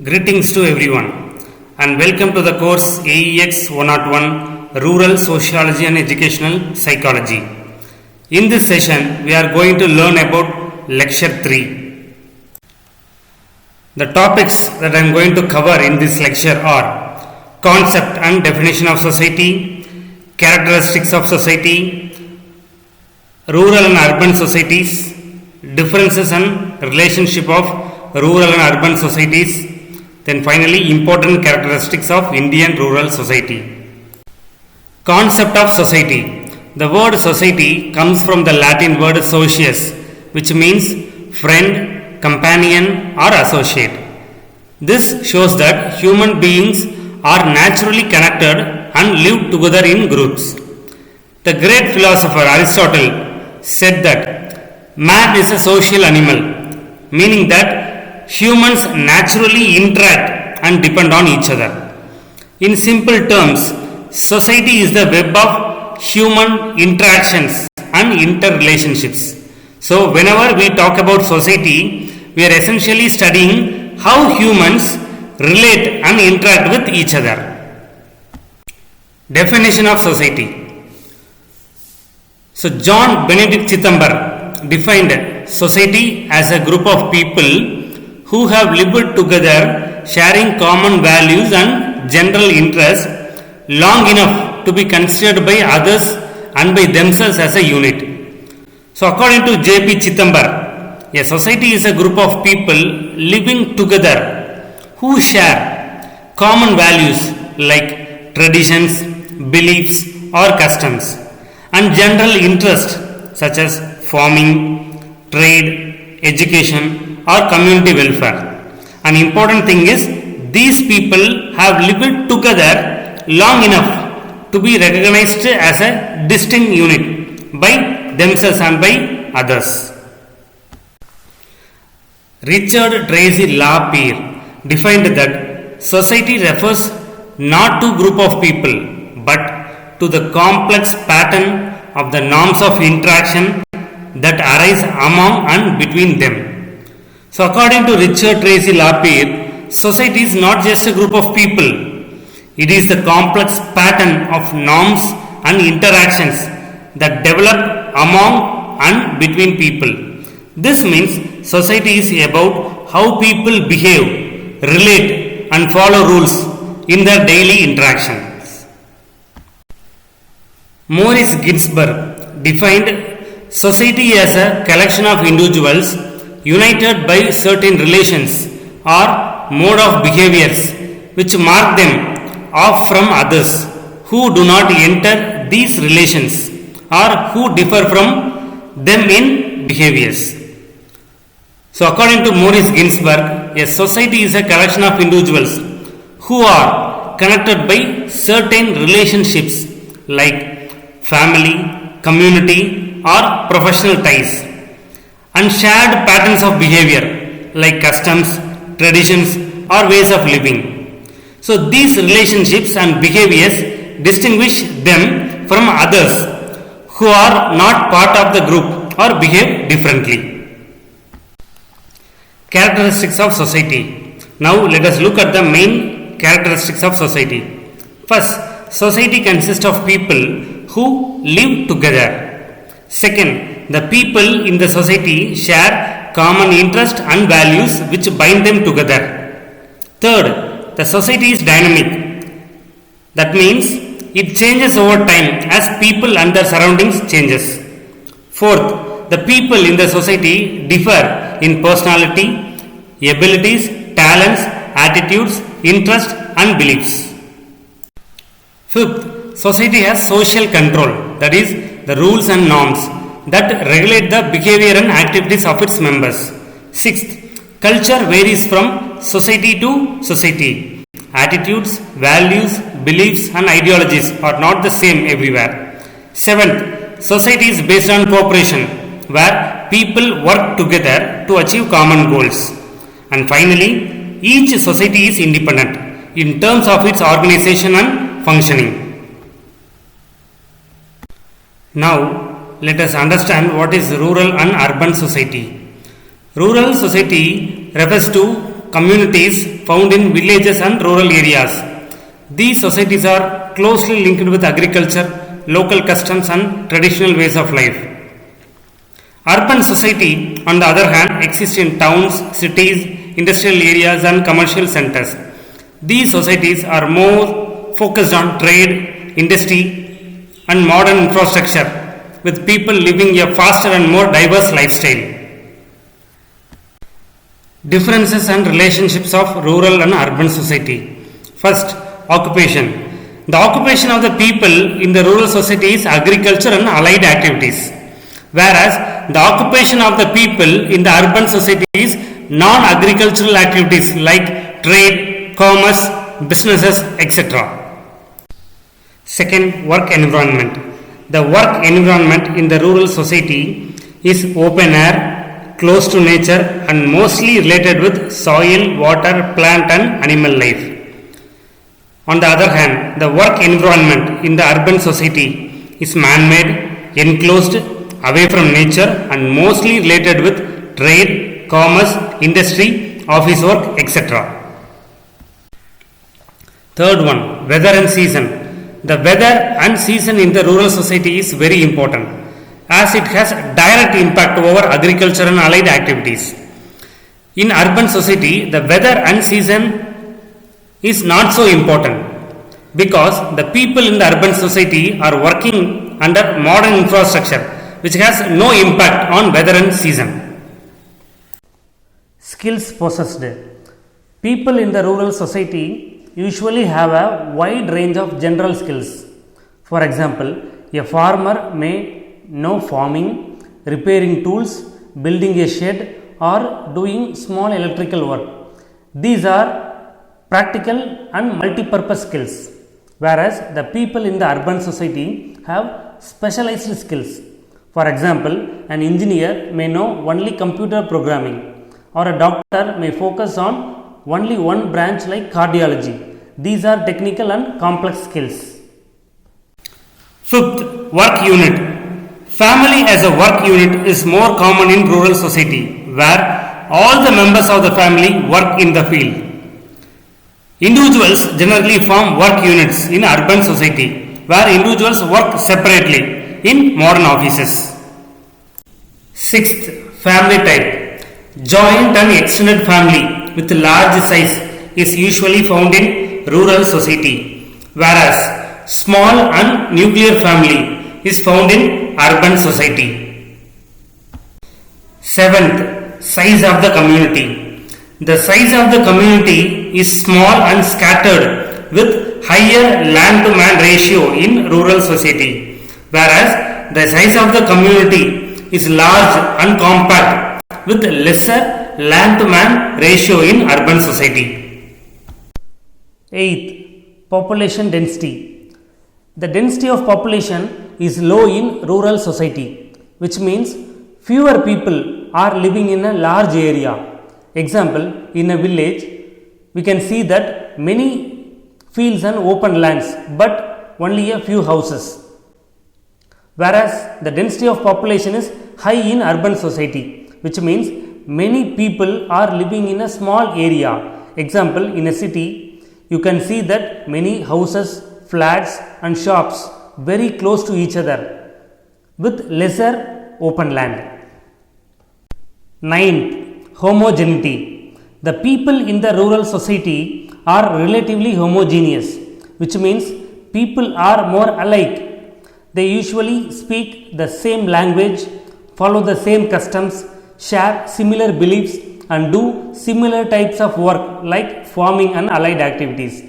Greetings to everyone and welcome to the course AEX 101 Rural Sociology and Educational Psychology. In this session, we are going to learn about Lecture 3. The topics that I am going to cover in this lecture are concept and definition of society, characteristics of society, rural and urban societies, differences and relationship of rural and urban societies, then finally important characteristics of Indian rural society. Concept of society. The word society comes from the Latin word socius, which means friend, companion or associate. This shows that human beings are naturally connected and live together in groups. The great philosopher Aristotle said that man is a social animal, meaning that humans naturally interact and depend on each other. In simple terms, society is the web of human interactions and interrelationships. So, whenever we talk about society, we are essentially studying how humans relate and interact with each other. Definition of society. So, John Benedict Chithambar defined society as a group of people who have lived together, sharing common values and general interests long enough to be considered by others and by themselves as a unit. So, according to J.P. Chithambar, a society is a group of people living together who share common values like traditions, beliefs, or customs, and general interests such as farming, trade, education, or community welfare. An important thing is these people have lived together long enough to be recognized as a distinct unit by themselves and by others. Richard Tracy Lapierre defined that society refers not to group of people but to the complex pattern of the norms of interaction that arise among and between them. So, according to Richard Tracy Lapierre, society is not just a group of people, it is the complex pattern of norms and interactions that develop among and between people. This means society is about how people behave, relate, and follow rules in their daily interactions. Maurice Ginsburg defined society as a collection of individuals united by certain relations or mode of behaviors which mark them off from others who do not enter these relations or who differ from them in behaviors. So, according to Maurice Ginsburg, a society is a collection of individuals who are connected by certain relationships like family, community, or professional ties, and shared patterns of behavior like customs, traditions, or ways of living. So, these relationships and behaviors distinguish them from others who are not part of the group or behave differently. Characteristics of society. Now, let us look at the main characteristics of society. First, society consists of people who live together. Second, the people in the society share common interests and values which bind them together. Third, the society is dynamic. That means it changes over time as people and their surroundings changes. Fourth, the people in the society differ in personality, abilities, talents, attitudes, interests and beliefs. Fifth, society has social control, that is the rules and norms that regulate the behavior and activities of its members. Sixth, culture varies from society to society. Attitudes, values, beliefs and ideologies are not the same everywhere. Seventh, society is based on cooperation where people work together to achieve common goals. And finally, each society is independent in terms of its organization and functioning. Now, let us understand what is rural and urban society. Rural society refers to communities found in villages and rural areas. These societies are closely linked with agriculture, local customs and traditional ways of life. Urban society, on the other hand, exists in towns, cities, industrial areas and commercial centers. These societies are more focused on trade, industry and modern infrastructure, with people living a faster and more diverse lifestyle. Differences and relationships of rural and urban society. First, occupation. The occupation of the people in the rural society is agriculture and allied activities, whereas the occupation of the people in the urban society is non-agricultural activities like trade, commerce, businesses, etc. Second, work environment. The work environment in the rural society is open air, close to nature and mostly related with soil, water, plant and animal life. On the other hand, the work environment in the urban society is man-made, enclosed, away from nature and mostly related with trade, commerce, industry, office work, etc. Third one, weather and season. The weather and season in the rural society is very important, as it has direct impact over agriculture and allied activities. In urban society, the weather and season is not so important, because the people in the urban society are working under modern infrastructure which has no impact on weather and season. Skills possessed. People in the rural society usually have a wide range of general skills. For example, a farmer may know farming, repairing tools, building a shed or doing small electrical work. These are practical and multi-purpose skills, whereas the people in the urban society have specialized skills. For example, an engineer may know only computer programming, or a doctor may focus on only one branch like cardiology. These are technical and complex skills. Fifth, work unit. Family as a work unit is more common in rural society, where all the members of the family work in the field. Individuals generally form work units in urban society, where individuals work separately in modern offices. Sixth, family type. Joint and extended family with large size is usually found in rural society, whereas small and nuclear family is found in urban society. Seventh, size of the community. The size of the community is small and scattered with higher land to man ratio in rural society, whereas the size of the community is large and compact with lesser land to man ratio in urban society. Eighth, population density. The density of population is low in rural society, which means fewer people are living in a large area. Example, in a village, we can see that many fields and open lands, but only a few houses. Whereas the density of population is high in urban society, which means many people are living in a small area. Example, in a city, you can see that many houses, flats and shops very close to each other with lesser open land. Ninth, homogeneity. The people in the rural society are relatively homogeneous, which means people are more alike. They usually speak the same language, follow the same customs, share similar beliefs and do similar types of work like farming and allied activities.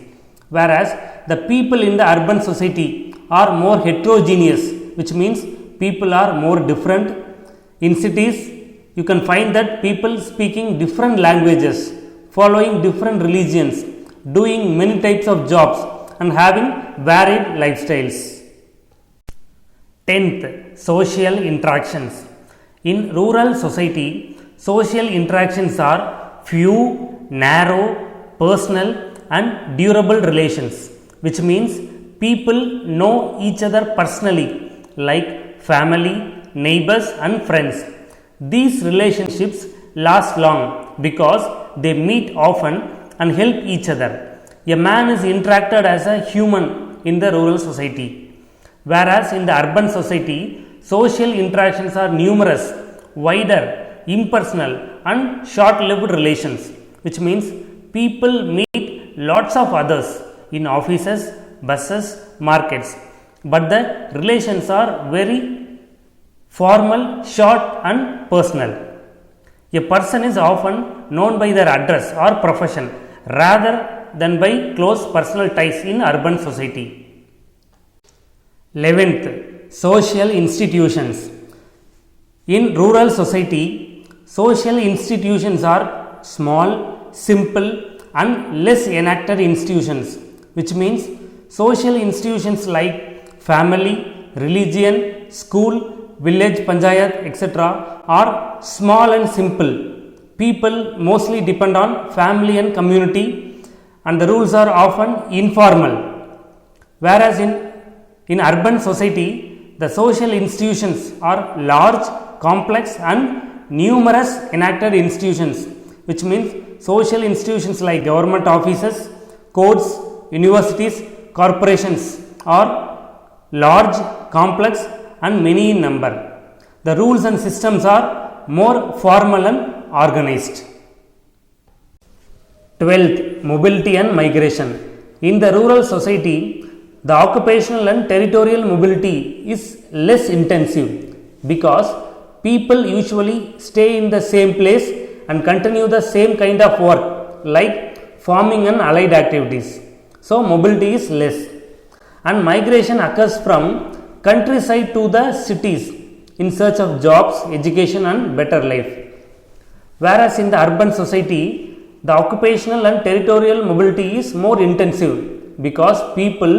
Whereas the people in the urban society are more heterogeneous, which means people are more different. In cities, you can find that people speaking different languages, following different religions, doing many types of jobs and having varied lifestyles. 10th, social interactions. In rural society, social interactions are few, narrow, personal and durable relations, which means people know each other personally like family, neighbors and friends. These relationships last long because they meet often and help each other. A man is interacted as a human in the rural society, whereas in the urban society, social interactions are numerous, wider, impersonal, and short-lived relations, which means people meet lots of others in offices, buses, markets, but the relations are very formal, short, and personal. A person is often known by their address or profession rather than by close personal ties in urban society. 11th, social institutions. In rural society, social institutions are small, simple, and less enacted institutions, which means social institutions like family, religion, school, village panchayat, etc. are small and simple. People mostly depend on family and community, and the rules are often informal. Whereas in urban society, the social institutions are large, complex, and numerous enacted institutions, which means social institutions like government offices, courts, universities, corporations are large, complex, and many in number. The rules and systems are more formal and organized. 12th, mobility and migration. In the rural society, the occupational and territorial mobility is less intensive because people usually stay in the same place and continue the same kind of work like farming and allied activities. So, mobility is less, and migration occurs from countryside to the cities in search of jobs, education, and better life. Whereas in the urban society, the occupational and territorial mobility is more intensive because people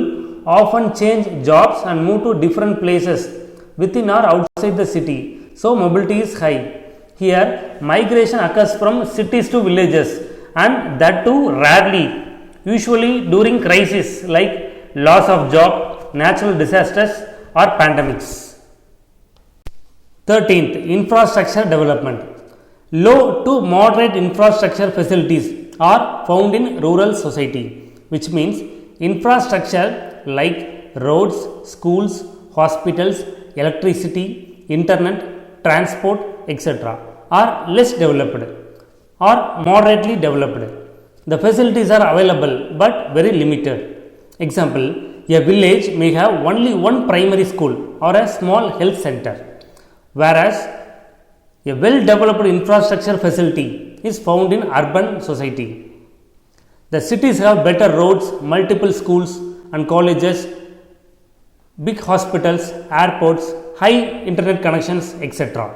often change jobs and move to different places within or outside the city. So, mobility is high. Here, migration occurs from cities to villages, and that too rarely, usually during crises like loss of job, natural disasters, or pandemics. 13th, infrastructure development. Low to moderate infrastructure facilities are found in rural society, which means infrastructure like roads, schools, hospitals, electricity, internet, transport, etc. are less developed or moderately developed. The facilities are available but very limited. Example, a village may have only one primary school or a small health center, whereas a well-developed infrastructure facility is found in urban society. The cities have better roads, multiple schools and colleges, big hospitals, airports, high internet connections, etc.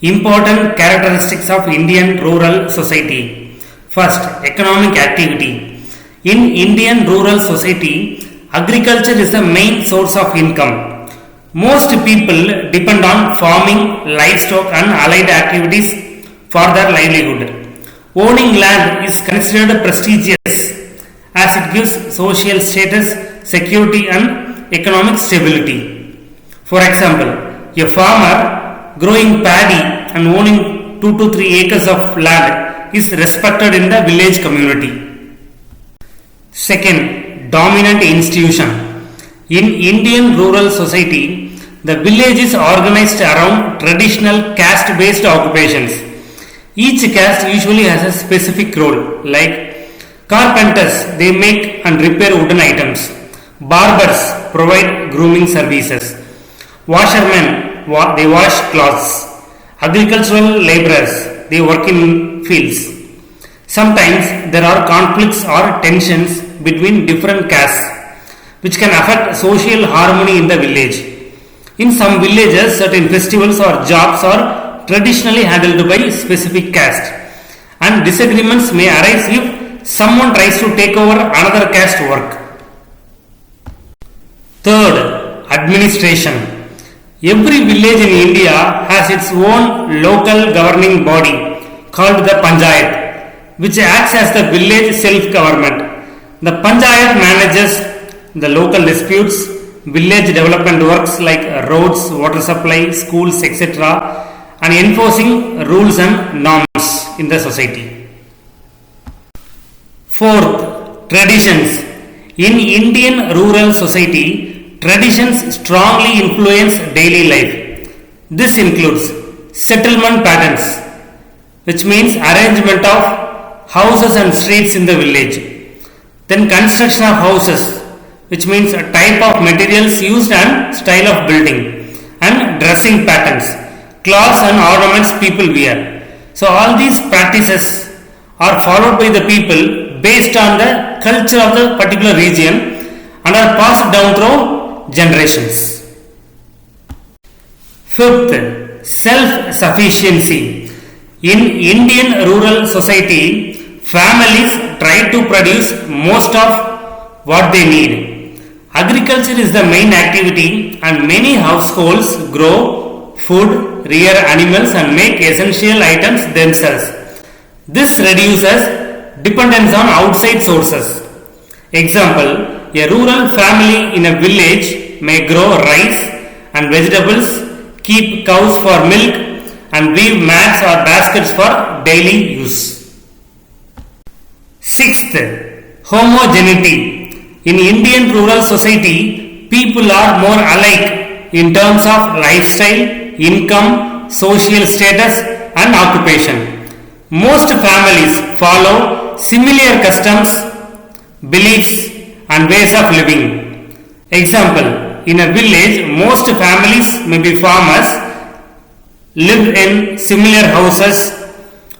Important characteristics of Indian rural society. First, economic activity. In Indian rural society, agriculture is the main source of income. Most people depend on farming, livestock, and allied activities for their livelihood. Owning land is considered prestigious as it gives social status, security, and economic stability. For example, a farmer growing paddy and owning 2 to 3 acres of land is respected in the village community. Second, dominant institution. In Indian rural society, the village is organized around traditional caste-based occupations. Each caste usually has a specific role, like carpenters, they make and repair wooden items. Barbers provide grooming services. Washermen, they wash clothes. Agricultural laborers, they work in fields. Sometimes there are conflicts or tensions between different castes which can affect social harmony in the village. In some villages, certain festivals or jobs are traditionally handled by specific caste, and disagreements may arise if someone tries to take over another caste work. Third, administration. Every village in India has its own local governing body called the panchayat, which acts as the village self-government. The panchayat manages the local disputes, village development works like roads, water supply, schools, etc., and enforcing rules and norms. in the society. Fourth, traditions. In Indian rural society, traditions strongly influence daily life. This includes settlement patterns, which means arrangement of houses and streets in the village. Then construction of houses, which means a type of materials used and style of building, and dressing patterns, cloths and ornaments people wear. So all these practices are followed by the people based on the culture of the particular region and are passed down through generations. Fifth, self-sufficiency. In Indian rural society, families try to produce most of what they need. Agriculture is the main activity and many households grow food, rear animals and make essential items themselves. This reduces dependence on outside sources. Example, a rural family in a village may grow rice and vegetables, keep cows for milk and weave mats or baskets for daily use. Sixth, homogeneity. In Indian rural society, people are more alike in terms of lifestyle, income, social status and occupation. Most families follow similar customs, beliefs and ways of living. Example, in a village, most families may be farmers, live in similar houses,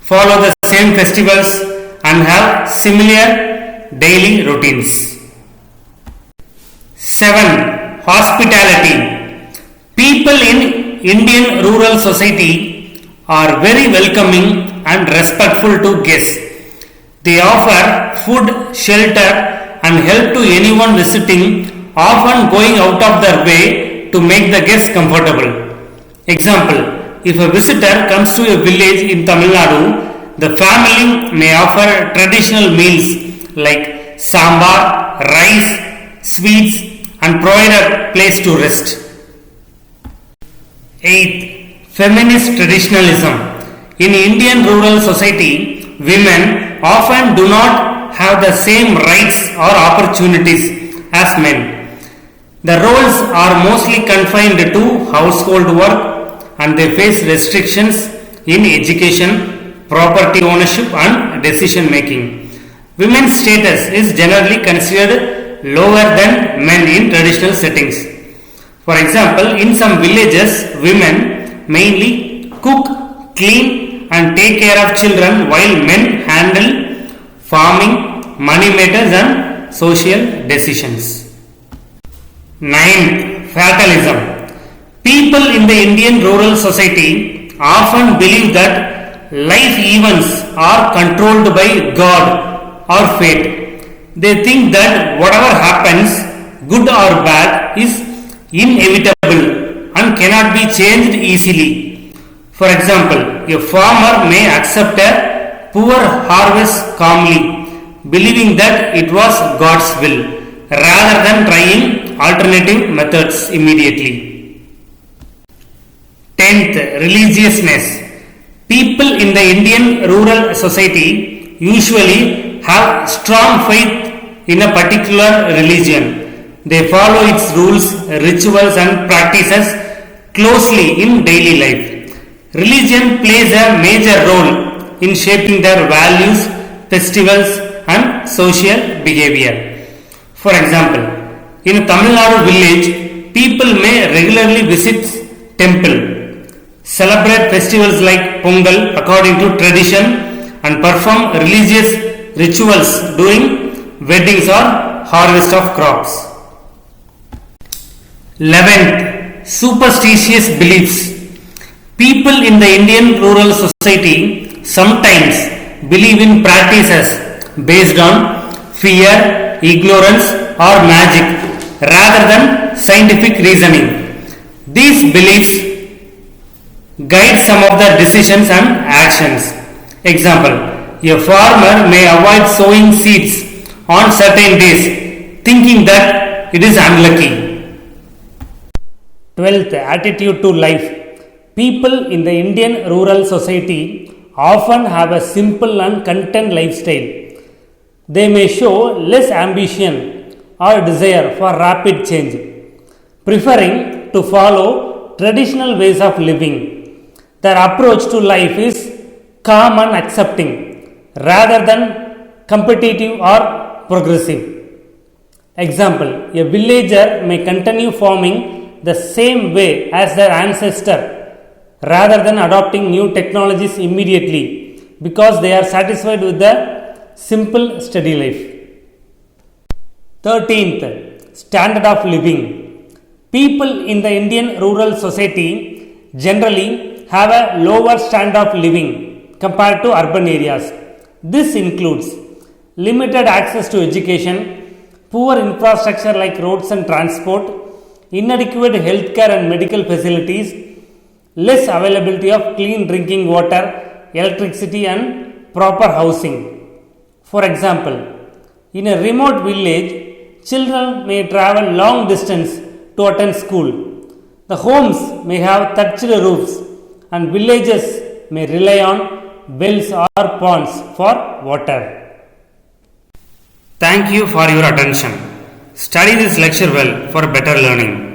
follow the same festivals and have similar daily routines. 7. Hospitality. People in Indian rural society are very welcoming and respectful to guests. They offer food, shelter and help to anyone visiting, often going out of their way to make the guests comfortable. Example, if a visitor comes to a village in Tamil Nadu, the family may offer traditional meals like sambar, rice, sweets and provide a place to rest. 8. Feminist traditionalism. In Indian rural society, women often do not have the same rights or opportunities as men. The roles are mostly confined to household work and they face restrictions in education, property ownership and decision making. Women's status is generally considered lower than men in traditional settings. For example, in some villages, women mainly cook, clean and take care of children while men handle farming, money matters and social decisions. 9. Fatalism. People in the Indian rural society often believe that life events are controlled by God or fate. They think that whatever happens, good or bad, is inevitable and cannot be changed easily. For example, a farmer may accept a poor harvest calmly, believing that it was God's will, rather than trying alternative methods immediately. 10th, religiousness. People in the Indian rural society usually have strong faith in a particular religion. They follow its rules, rituals and practices closely in daily life. Religion plays a major role in shaping their values, festivals and social behavior. For example, in a Tamil Nadu village, people may regularly visit temple, celebrate festivals like Pongal according to tradition and perform religious rituals during weddings or harvest of crops. 11th, superstitious beliefs. People in the Indian rural society sometimes believe in practices based on fear, ignorance or magic rather than scientific reasoning. These beliefs guide some of their decisions and actions. Example, a farmer may avoid sowing seeds on certain days, thinking that it is unlucky. 12th, attitude to life. People in the Indian rural society often have a simple and content lifestyle. They may show less ambition or desire for rapid change, preferring to follow traditional ways of living. Their approach to life is calm and accepting rather than competitive or progressive. Example, a villager may continue farming the same way as their ancestor rather than adopting new technologies immediately because they are satisfied with the simple steady life. 13th, standard of living. People in the Indian rural society generally have a lower standard of living compared to urban areas. This includes limited access to education, poor infrastructure like roads and transport, inadequate healthcare and medical facilities, less availability of clean drinking water, electricity, and proper housing. For example, in a remote village, children may travel long distance to attend school. The homes may have thatched roofs, and villages may rely on wells or ponds for water. Thank you for your attention. Study this lecture well for better learning.